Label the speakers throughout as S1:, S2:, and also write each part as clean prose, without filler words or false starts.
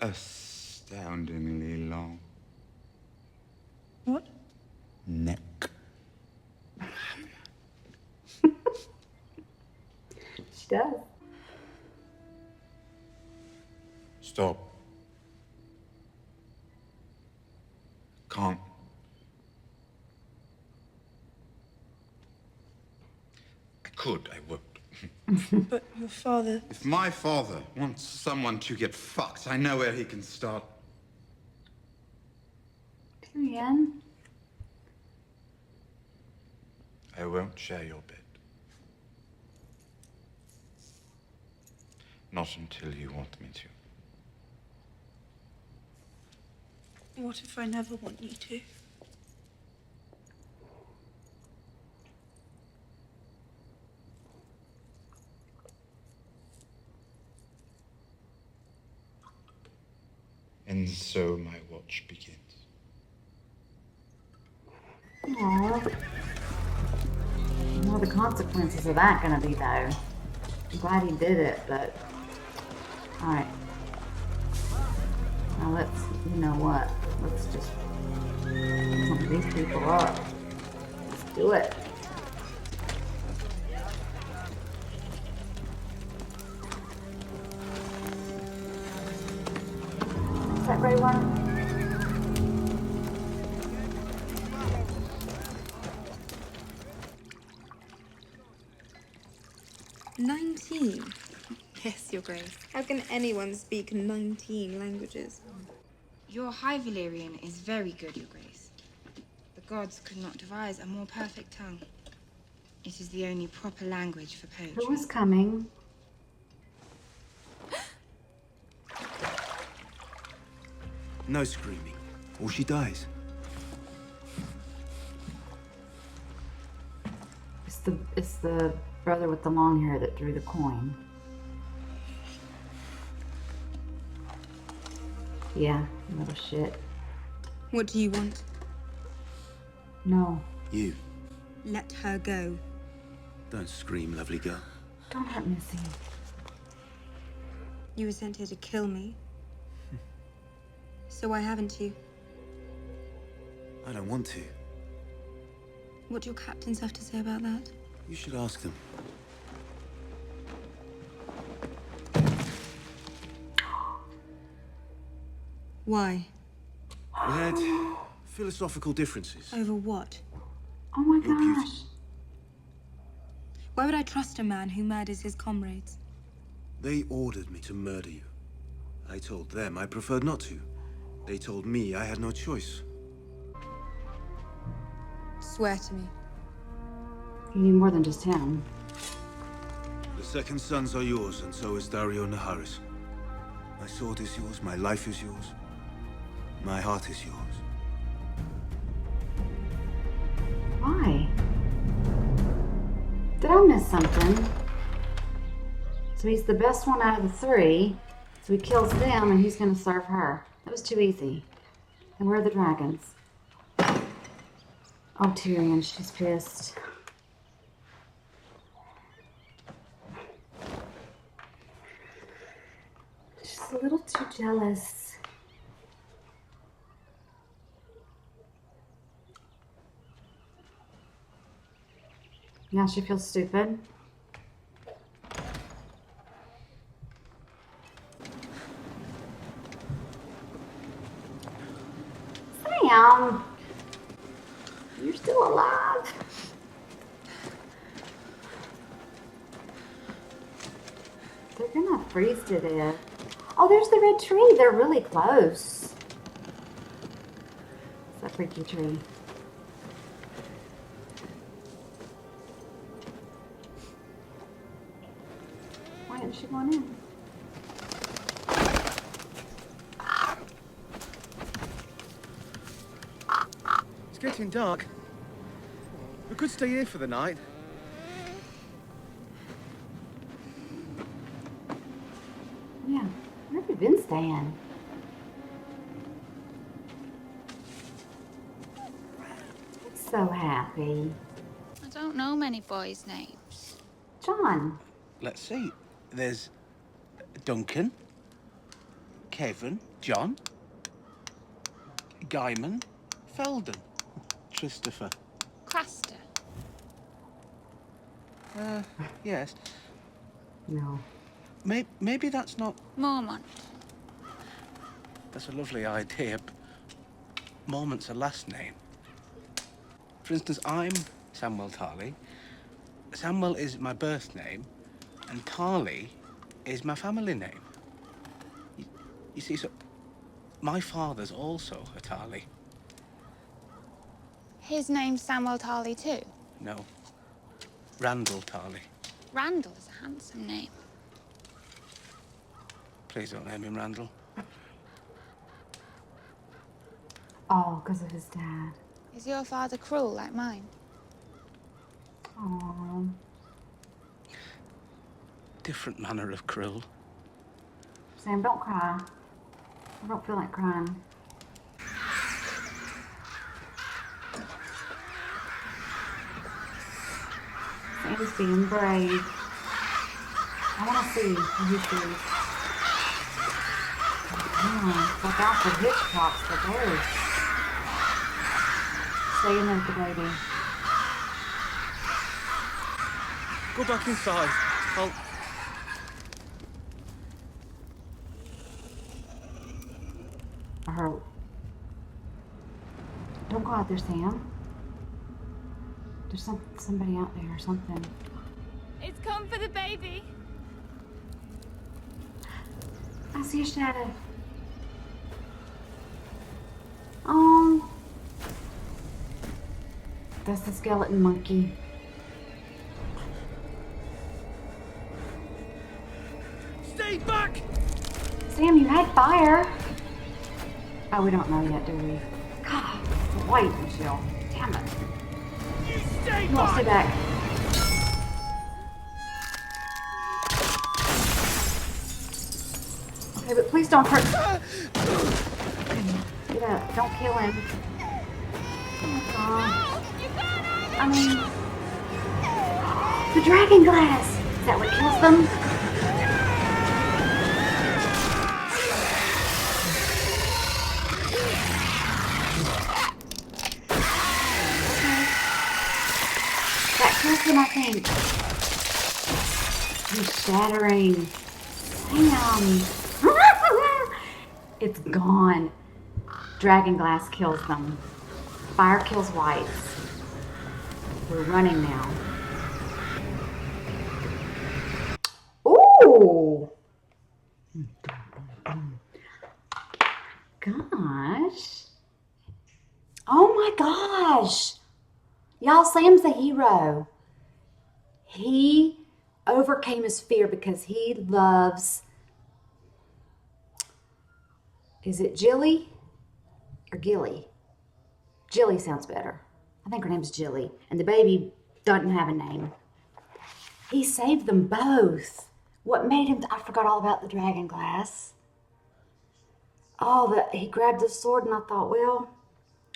S1: astoundingly long.
S2: What?
S1: Neck.
S3: She does.
S1: Stop. Can't. I could, I would.
S2: But your father...
S1: If my father wants someone to get fucked, I know where he can start.
S3: Tyrion.
S1: I won't share your bed. Not until you want me to.
S2: What if I never want you to?
S1: And so my watch begins.
S3: Aww. What are the consequences of that gonna be, though? I'm glad he did it, but... Alright. Now let's, you know what? Let's just pump these people up. Let's do it. Is that Ray one?
S4: "19? Yes, Your Grace. How can anyone speak 19 languages?
S5: Your High Valyrian is very good, Your Grace. The gods could not devise a more perfect tongue. It is the only proper language for poetry.
S3: Who is coming?
S6: No screaming, or she dies.
S3: It's the brother with the long hair that drew the coin. Yeah, little shit.
S4: What do you want?
S3: No.
S6: You.
S4: Let her go.
S6: Don't scream, lovely girl.
S3: Don't hurt Missy.
S4: You were sent here to kill me. So why haven't you?
S6: I don't want to.
S4: What do your captains have to say about that?
S6: You should ask them.
S4: Why?
S6: We had philosophical differences.
S4: Over what?
S3: Oh my
S6: Your beauty.
S3: gosh.
S4: Why would I trust a man who murders his comrades?
S6: They ordered me to murder you. I told them I preferred not to. They told me I had no choice.
S4: Swear to me.
S3: You need more than just him.
S6: The second sons are yours, and so is Dario Naharis. My sword is yours, my life is yours. My heart is yours.
S3: Why? Did I miss something? So he's the best one out of the three. So he kills them and he's gonna serve her. That was too easy. And where are the dragons? Oh, Tyrion, she's pissed. She's a little too jealous. Now she feels stupid. Sam! You're still alive. They're gonna freeze to death. Oh, there's the red tree. They're really close. It's that freaky tree. Why isn't she going in?
S7: It's getting dark. We could stay here for the night.
S3: Yeah, where have you been staying? I'm so happy.
S8: I don't know many boys' names.
S3: John.
S9: Let's see. There's Duncan, Kevin, John? Guyman? Felden? Christopher?
S8: Craster.
S9: Yes.
S3: No.
S9: Maybe that's not...
S8: Mormont.
S9: That's a lovely idea, but Mormont's a last name. For instance, I'm Samuel Tarley. Samuel is my birth name, and Tarley is my family name. You see, so my father's also a Tarley.
S8: His name's Samuel Tarley too.
S9: No, Randall Tarley.
S8: Randall is a handsome name.
S9: Please don't name him Randall.
S3: Oh, because of his dad.
S8: Is your father cruel like mine?
S3: Oh.
S9: Different manner of cruel.
S3: Sam, don't cry. I don't feel like crying. Sam's being brave. I want to see who he sees. Look out for Hitchcocks, for those. Stay in there with the baby.
S7: Go back inside. I'll...
S3: I heard. Don't go out there, Sam. There's somebody out there or something.
S8: It's come for the baby.
S3: I see a shadow. Oh. That's the skeleton monkey.
S7: Stay back!
S3: Sam, you had fire. Oh, we don't know yet, do we? God, it's white, Michelle. Damn it.
S7: You stay
S3: You won't stay
S7: back!
S3: back. Okay, but please don't hurt. Get up. Don't kill him. Oh my God. I mean, the dragon glass. Is that what kills them? That kills them, I think. He's shattering. Damn. It's gone. Dragon glass kills them. Fire kills whites. We're running now. Ooh! Gosh. Oh my gosh. Y'all, Sam's a hero. He overcame his fear because he loves... Is it Jilly or Gilly? Jilly sounds better. I think her name's Jilly. And the baby doesn't have a name. He saved them both. What made him... I forgot all about the dragon glass. Oh, he grabbed the sword and I thought, well...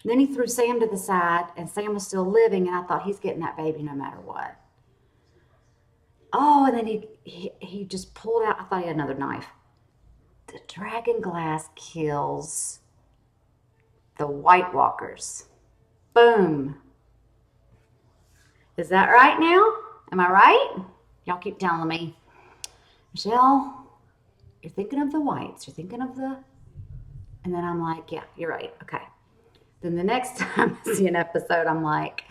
S3: Then he threw Sam to the side and Sam was still living and I thought he's getting that baby no matter what. Oh, and then he just pulled out... I thought he had another knife. The dragon glass kills the White Walkers. Boom. Is that right now? Am I right? Y'all keep telling me. Michelle, you're thinking of the whites. You're thinking of the... And then I'm like, yeah, you're right. Okay. Then the next time I see an episode, I'm like,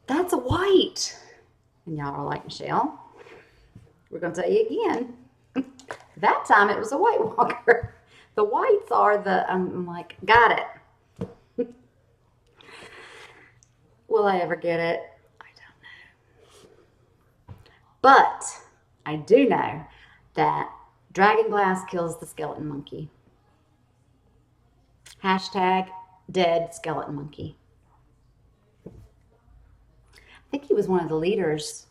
S3: that's a white. And y'all are like, Michelle, we're going to tell you again. That time it was a White Walker. The whites are the... I'm like, got it. Will I ever get it? I don't know. But I do know that dragon glass kills the skeleton monkey. Hashtag dead skeleton monkey. I think he was one of the leaders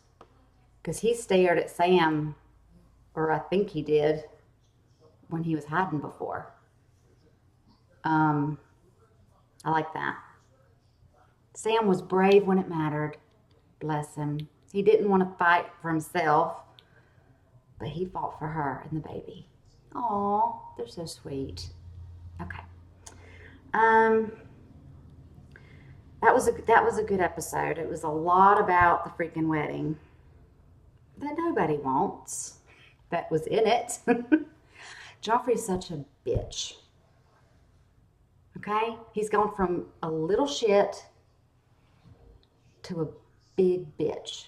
S3: because he stared at Sam, or I think he did, when he was hiding before. I like that. Sam was brave when it mattered. Bless him. He didn't want to fight for himself, but he fought for her and the baby. Aw, they're so sweet. Okay. That was a good episode. It was a lot about the freaking wedding that nobody wants. That was in it. Joffrey's such a bitch. Okay? He's gone from a little shit to a big bitch.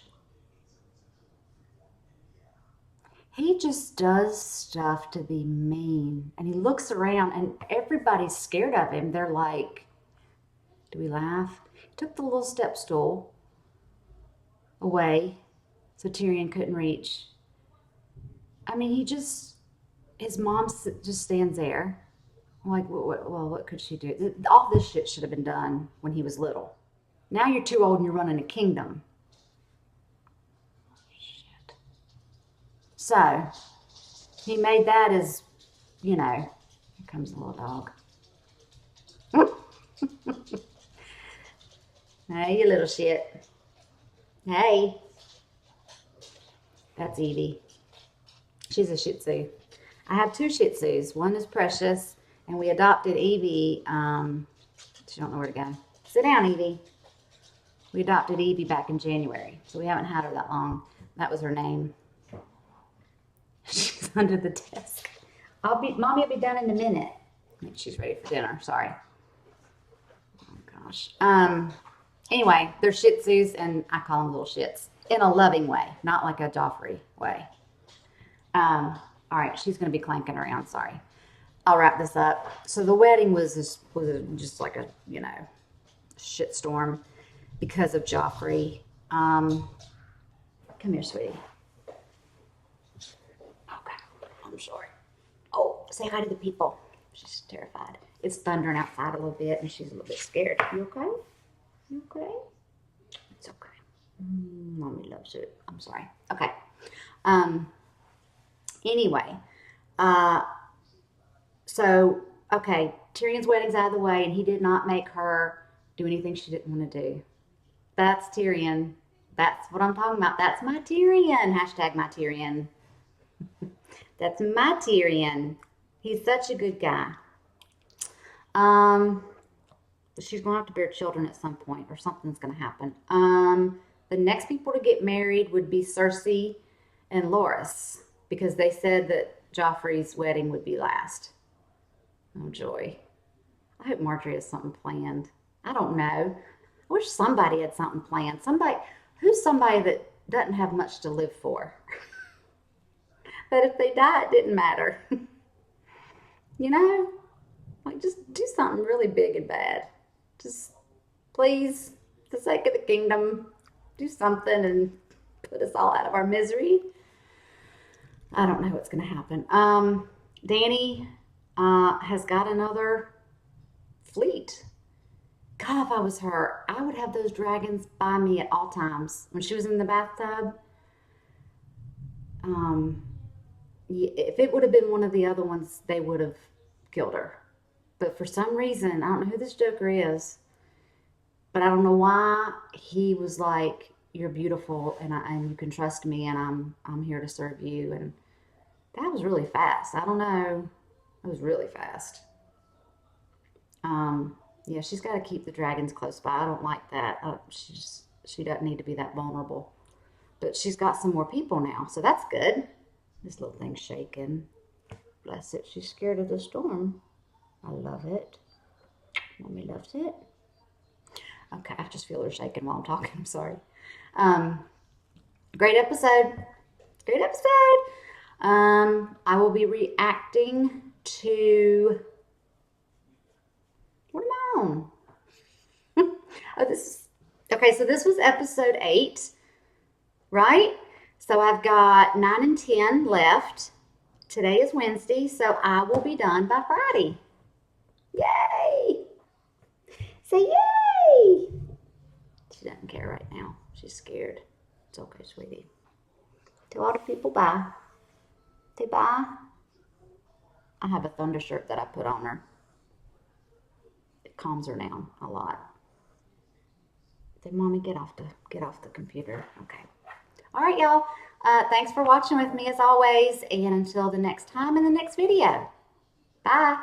S3: He just does stuff to be mean. And he looks around and everybody's scared of him. They're like, do we laugh? He took the little step stool away so Tyrion couldn't reach. I mean, his mom just stands there. Like, well, what could she do? All this shit should have been done when he was little. Now you're too old and you're running a kingdom. Shit. So, he made that as, you know, here comes the little dog. Hey, you little shit. Hey. That's Evie. She's a Shih Tzu. I have 2 Shih Tzus. One is Precious, and we adopted Evie. She don't know where to go. Sit down, Evie. We adopted Evie back in January, so we haven't had her that long. That was her name. She's under the desk. Mommy will be done in a minute. I think she's ready for dinner. Sorry. Oh gosh. Anyway, they're Shih Tzus, and I call them little shits in a loving way, not like a Joffrey way. All right, she's going to be clanking around. Sorry. I'll wrap this up. So the wedding was just like a, you know, shitstorm because of Joffrey. Come here, sweetie. Okay, I'm sorry. Oh, say hi to the people. She's terrified. It's thundering outside a little bit, and she's a little bit scared. You okay? You okay? It's okay. Mommy loves it. I'm sorry. Okay. Anyway, so, okay, Tyrion's wedding's out of the way, and he did not make her do anything she didn't want to do. That's Tyrion. That's what I'm talking about. That's my Tyrion. Hashtag my Tyrion. That's my Tyrion. He's such a good guy. She's going to have to bear children at some point, or something's going to happen. The next people to get married would be Cersei and Loras, because they said that Joffrey's wedding would be last. Oh, joy. I hope Marjorie has something planned. I don't know. I wish somebody had something planned. Who's somebody that doesn't have much to live for? But if they die, it didn't matter. You know? Like, just do something really big and bad. Just, please, for the sake of the kingdom, do something and put us all out of our misery. I don't know what's going to happen. Dany has got another fleet. God, if I was her, I would have those dragons by me at all times. When she was in the bathtub, if it would have been one of the other ones, they would have killed her. But for some reason, I don't know who this Joker is, but I don't know why he was like, "You're beautiful, and you can trust me, and I'm here to serve you." And that was really fast. I don't know. It was really fast. Yeah, she's got to keep the dragons close by. I don't like that. She doesn't need to be that vulnerable. But she's got some more people now, so that's good. This little thing's shaking. Bless it. She's scared of the storm. I love it. Mommy loves it. Okay, I just feel her shaking while I'm talking. I'm sorry. Great episode. Great episode. I will be reacting to... What am I on? Okay, so this was episode 8, right? So I've got 9 and 10 left. Today is Wednesday, so I will be done by Friday. Yay! Say yay! She doesn't care right now. She's scared. It's okay, sweetie. Tell all the people bye. Say bye. I have a thunder shirt that I put on her. It calms her down a lot. Say, Mommy, get off the computer. Okay. All right, y'all. Thanks for watching with me as always, and until the next time in the next video. Bye.